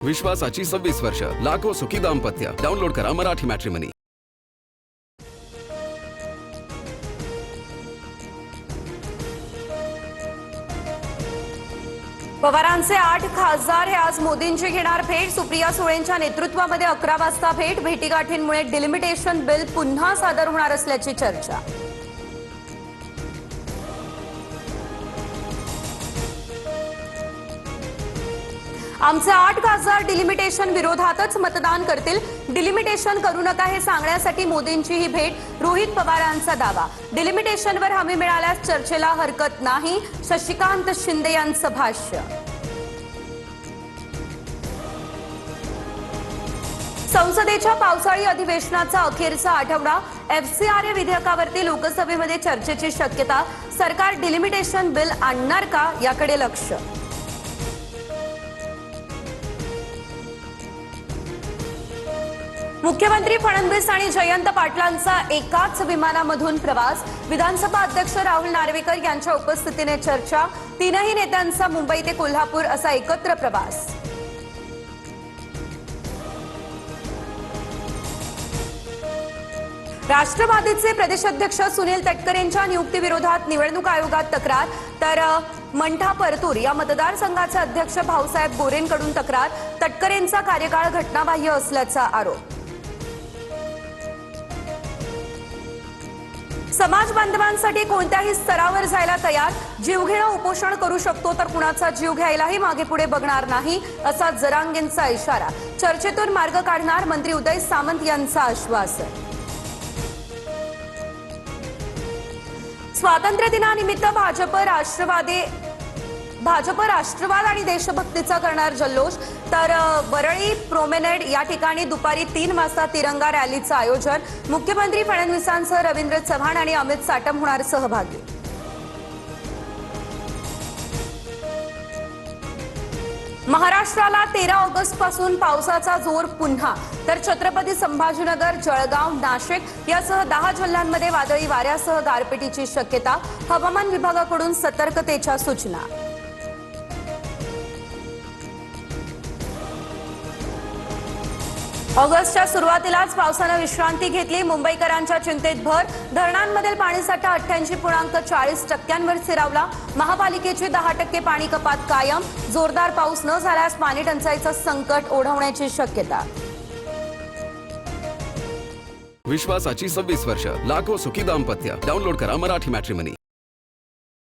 विश्वासाची 26 वर्ष, लाखो सुखी दाम्पत्य. डाउनलोड करा मराठी मॅट्रिमनी. पवारांचे 8 खासदार हे आज मोदींची घेणार भेट. सुप्रिया सुळेंच्या नेतृत्वामध्ये 11 वाजता भेट. भेटीगाठींमुळे डिलिमिटेशन बिल पुन्हा सादर होणार असल्याची चर्चा. आमचे 8 खासदार डिलिमिटेशन विरोधातच मतदान करतील. डिलिमिटेशन करू नका हे सांगण्यासाठी मोदींची ही भेट. रोहित पवारांचा दावा. डिलिमिटेशनवर हमी मिळाल्यास चर्चेला हरकत नाही. शशिकांत शिंदे यांचं भाष्य. संसदेच्या पावसाळी अधिवेशनाचा अखेरचा आठवडा. एफसीआरए विधेयकावरती लोकसभेमध्ये चर्चेची शक्यता. सरकार डिलिमिटेशन बिल आणणार का याकडे लक्ष. मुख्यमंत्री फडणवीस आणि जयंत पाटलांचा एकाच विमानामधून प्रवास. विधानसभा अध्यक्ष राहुल नार्वेकर यांच्या उपस्थितीने चर्चा. तीनही नेत्यांचा मुंबई ते कोल्हापूर असा एकत्र प्रवास. राष्ट्रवादीचे प्रदेशाध्यक्ष सुनील तटकरेंच्या नियुक्तीविरोधात निवडणूक आयोगात तक्रार. तर मंठा परतूर या मतदारसंघाचे अध्यक्ष भाऊसाहेब गोरेंकडून तक्रार. तटकरेंचा कार्यकाळ घटनाबाह्य असल्याचा आरोप. समाज बांधवांसाठी कोणत्याही स्तरावर जायला तयार. जीवघेणं उपोषण करू शकतो तर कुणाचा जीव घ्यायलाही मागे पुढे बघणार नाही असा जरांगेंचा इशारा. चर्चेतून मार्ग काढणार मंत्री उदय सामंत यांचा आश्वासन. स्वातंत्र्य दिनानिमित्त भाजप राष्ट्रवाद आणि देशभक्तीचा करणार जल्लोष. तर वरळी प्रोमेनेड या ठिकाणी दुपारी 3 वाजता तिरंगा रॅलीचं आयोजन. मुख्यमंत्री फडणवीसांसह रवींद्र चव्हाण आणि अमित साटम होणार सहभागी. महाराष्ट्राला 13 ऑगस्ट पासून पावसाचा जोर पुन्हा. तर छत्रपती संभाजीनगर, जळगाव, नाशिक यासह 10 जिल्ह्यांमध्ये वादळी वाऱ्यासह गारपिटीची शक्यता. हवामान विभागाकडून सतर्कतेच्या सूचना. ऑगस्टच्या सुरुवातीलाच पावसानं विश्रांती घेतली. मुंबईकरांच्या चिंतेत भर. धरणांमधील पाणीसाठा 88.40% स्थिरावला. महापालिकेची 10% पाणी कपात कायम. जोरदार पाऊस न झाल्यास पाणी टंचाईचं संकट ओढवण्याची शक्यता. विश्वासाची 26 वर्ष, लाखो सुखी दाम्पत्य. डाउनलोड करा मराठी मॅट्रिमनी.